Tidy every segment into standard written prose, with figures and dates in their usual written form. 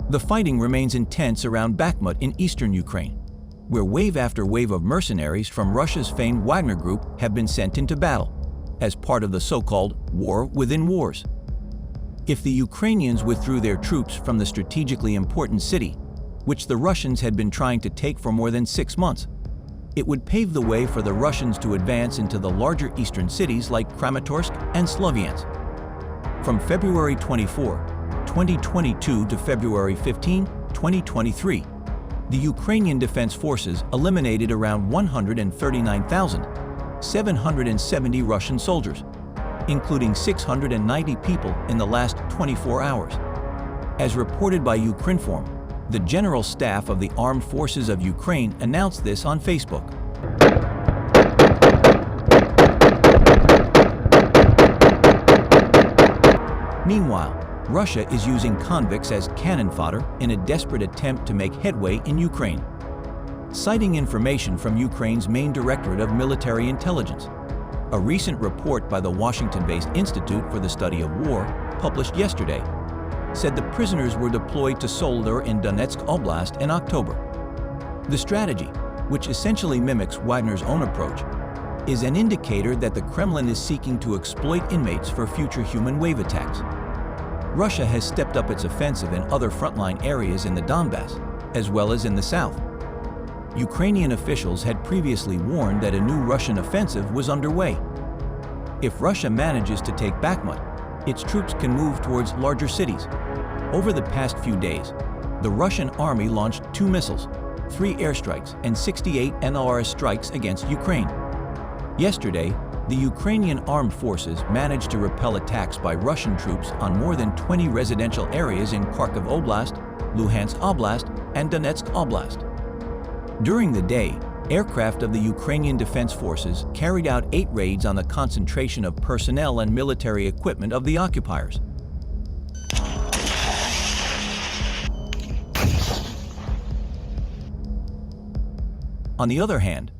The fighting remains intense around Bakhmut in eastern Ukraine, where wave after wave of mercenaries from Russia's famed Wagner group have been sent into battle, as part of the so-called war within wars. If the Ukrainians withdrew their troops from the strategically important city, which the Russians had been trying to take for more than 6 months, it would pave the way for the Russians to advance into the larger eastern cities like Kramatorsk and Slovyansk. From February 24, 2022 to February 15, 2023, the Ukrainian Defense Forces eliminated around 139,770 Russian soldiers, including 690 people in the last 24 hours. As reported by Ukraine.Over, the General Staff of the Armed Forces of Ukraine announced this on Facebook. Meanwhile, Russia is using convicts as cannon fodder in a desperate attempt to make headway in Ukraine. Citing information from Ukraine's main Directorate of Military Intelligence, a recent report by the Washington-based Institute for the Study of War, published yesterday, said the prisoners were deployed to Soledar in Donetsk Oblast in October. The strategy, which essentially mimics Wagner's own approach, is an indicator that the Kremlin is seeking to exploit inmates for future human wave attacks. Russia has stepped up its offensive in other frontline areas in the Donbass, as well as in the south. Ukrainian officials had previously warned that a new Russian offensive was underway. If Russia manages to take Bakhmut, its troops can move towards larger cities. Over the past few days, the Russian army launched 2 missiles, 3 airstrikes, and 68 MLRS strikes against Ukraine. Yesterday, the Ukrainian armed forces managed to repel attacks by Russian troops on more than 20 residential areas in Kharkiv Oblast, Luhansk Oblast, and Donetsk Oblast. During the day, aircraft of the Ukrainian Defense Forces carried out 8 raids on the concentration of personnel and military equipment of the occupiers. On the other hand,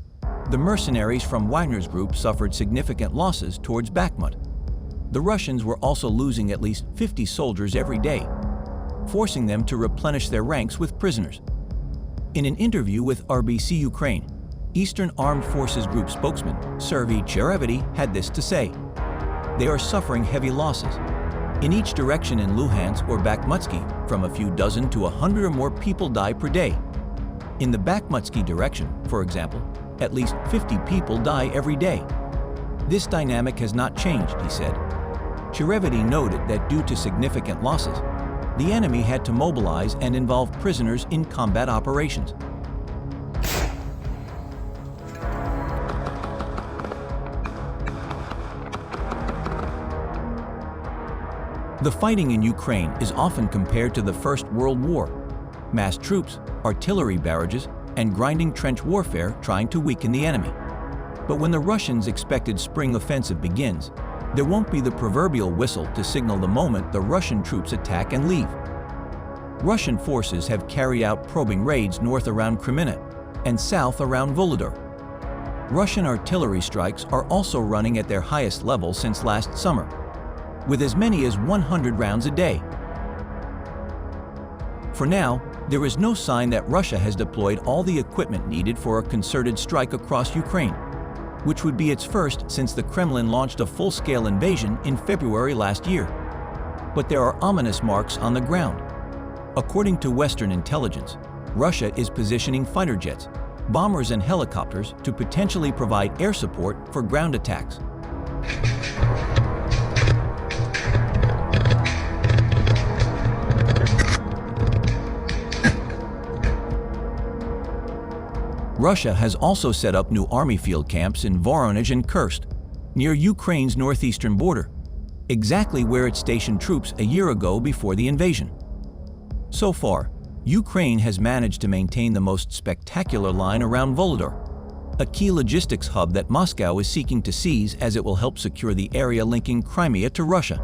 the mercenaries from Wagner's group suffered significant losses towards Bakhmut. The Russians were also losing at least 50 soldiers every day, forcing them to replenish their ranks with prisoners. In an interview with RBC Ukraine, Eastern Armed Forces Group spokesman Serhiy Cherevity had this to say: "They are suffering heavy losses. In each direction in Luhansk or Bakhmutsky, from a few dozen to 100 or more people die per day. In the Bakhmutsky direction, for example, at least 50 people die every day. This dynamic has not changed," he said. Cherevity noted that due to significant losses, the enemy had to mobilize and involve prisoners in combat operations. The fighting in Ukraine is often compared to the First World War: massed troops, artillery barrages, and grinding trench warfare trying to weaken the enemy. But when the Russians' expected spring offensive begins, there won't be the proverbial whistle to signal the moment the Russian troops attack and leave. Russian forces have carried out probing raids north around Kramatorsk and south around vuhledar. Russian artillery strikes are also running at their highest level since last summer, with as many as 100 rounds a day. For now, there is no sign that Russia has deployed all the equipment needed for a concerted strike across Ukraine, which would be its first since the Kremlin launched a full-scale invasion in February last year. But there are ominous marks on the ground. According to Western intelligence, Russia is positioning fighter jets, bombers, and helicopters to potentially provide air support for ground attacks. Russia has also set up new army field camps in Voronezh and Kursk, near Ukraine's northeastern border, exactly where it stationed troops a year ago before the invasion. So far, Ukraine has managed to maintain the most spectacular line around vuhledar, a key logistics hub that Moscow is seeking to seize as it will help secure the area linking Crimea to Russia.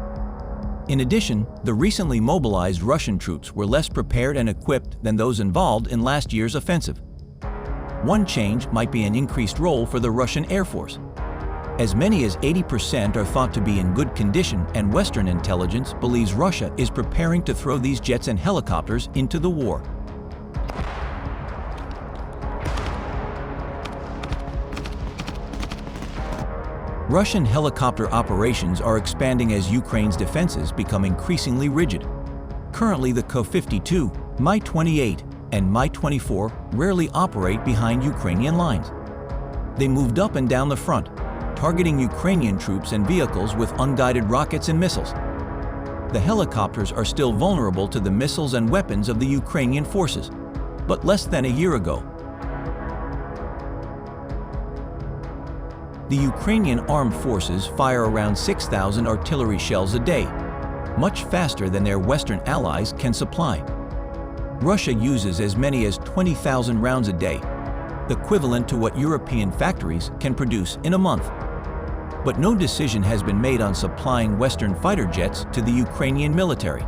In addition, the recently mobilized Russian troops were less prepared and equipped than those involved in last year's offensive. One change might be an increased role for the Russian Air Force. As many as 80% are thought to be in good condition, and Western intelligence believes Russia is preparing to throw these jets and helicopters into the war. Russian helicopter operations are expanding as Ukraine's defenses become increasingly rigid. Currently, the Ko-52, Mi-28, and Mi-24 rarely operate behind Ukrainian lines. They moved up and down the front, targeting Ukrainian troops and vehicles with unguided rockets and missiles. The helicopters are still vulnerable to the missiles and weapons of the Ukrainian forces, but less than a year ago. The Ukrainian armed forces fire around 6,000 artillery shells a day, much faster than their Western allies can supply. Russia uses as many as 20,000 rounds a day, equivalent to what European factories can produce in a month. But no decision has been made on supplying Western fighter jets to the Ukrainian military.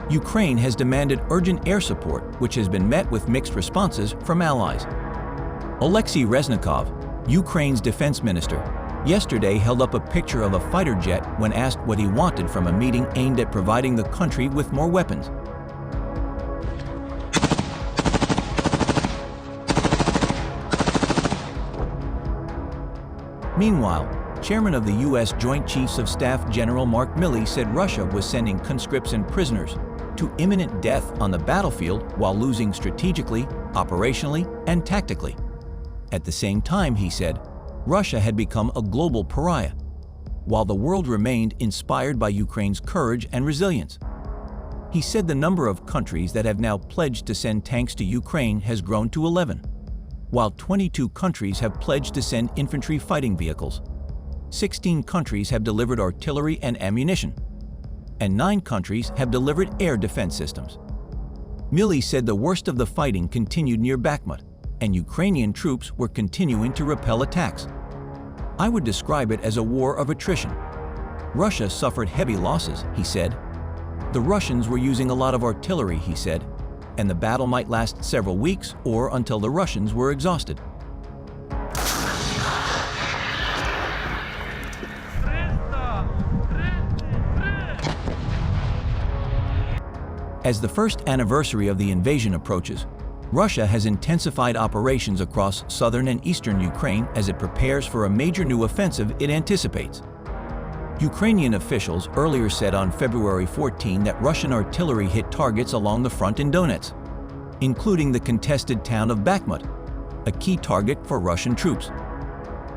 Ukraine has demanded urgent air support, which has been met with mixed responses from allies. Alexei Reznikov, Ukraine's defense minister, yesterday held up a picture of a fighter jet when asked what he wanted from a meeting aimed at providing the country with more weapons. Meanwhile, Chairman of the U.S. Joint Chiefs of Staff General Mark Milley said Russia was sending conscripts and prisoners to imminent death on the battlefield while losing strategically, operationally, and tactically. At the same time, he said, Russia had become a global pariah, while the world remained inspired by Ukraine's courage and resilience. He said the number of countries that have now pledged to send tanks to Ukraine has grown to 11, while 22 countries have pledged to send infantry fighting vehicles. 16 countries have delivered artillery and ammunition, and 9 countries have delivered air defense systems. Milley said the worst of the fighting continued near Bakhmut, and Ukrainian troops were continuing to repel attacks. I would describe it as a war of attrition. Russia suffered heavy losses, he said. The Russians were using a lot of artillery, he said, and the battle might last several weeks or until the Russians were exhausted. As the first anniversary of the invasion approaches, Russia has intensified operations across southern and eastern Ukraine as it prepares for a major new offensive it anticipates. Ukrainian officials earlier said on February 14 that Russian artillery hit targets along the front in Donetsk, including the contested town of Bakhmut, a key target for Russian troops.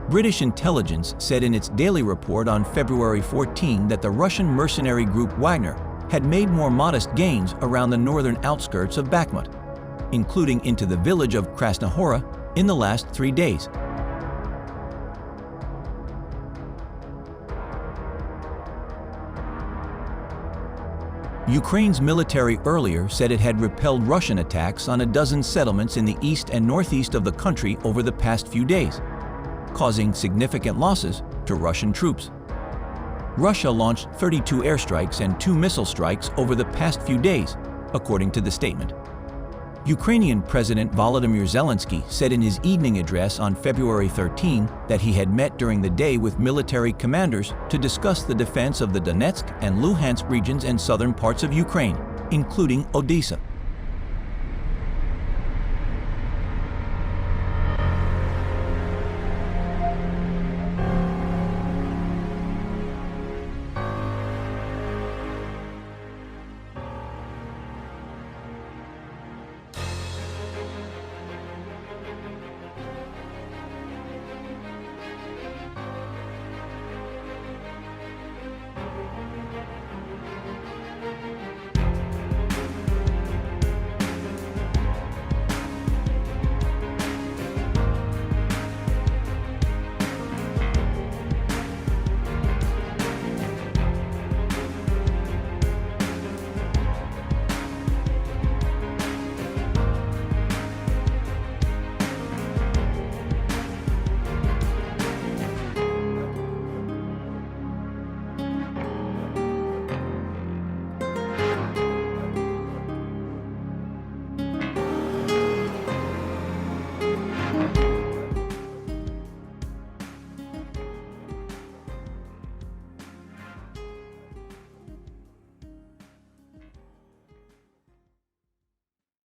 British intelligence said in its daily report on February 14 that the Russian mercenary group Wagner had made more modest gains around the northern outskirts of Bakhmut, including into the village of Krasnohora in the last 3 days. Ukraine's military earlier said it had repelled Russian attacks on a dozen settlements in the east and northeast of the country over the past few days, causing significant losses to Russian troops. Russia launched 32 airstrikes and 2 missile strikes over the past few days, according to the statement. Ukrainian President Volodymyr Zelensky said in his evening address on February 13 that he had met during the day with military commanders to discuss the defense of the Donetsk and Luhansk regions and southern parts of Ukraine, including Odessa.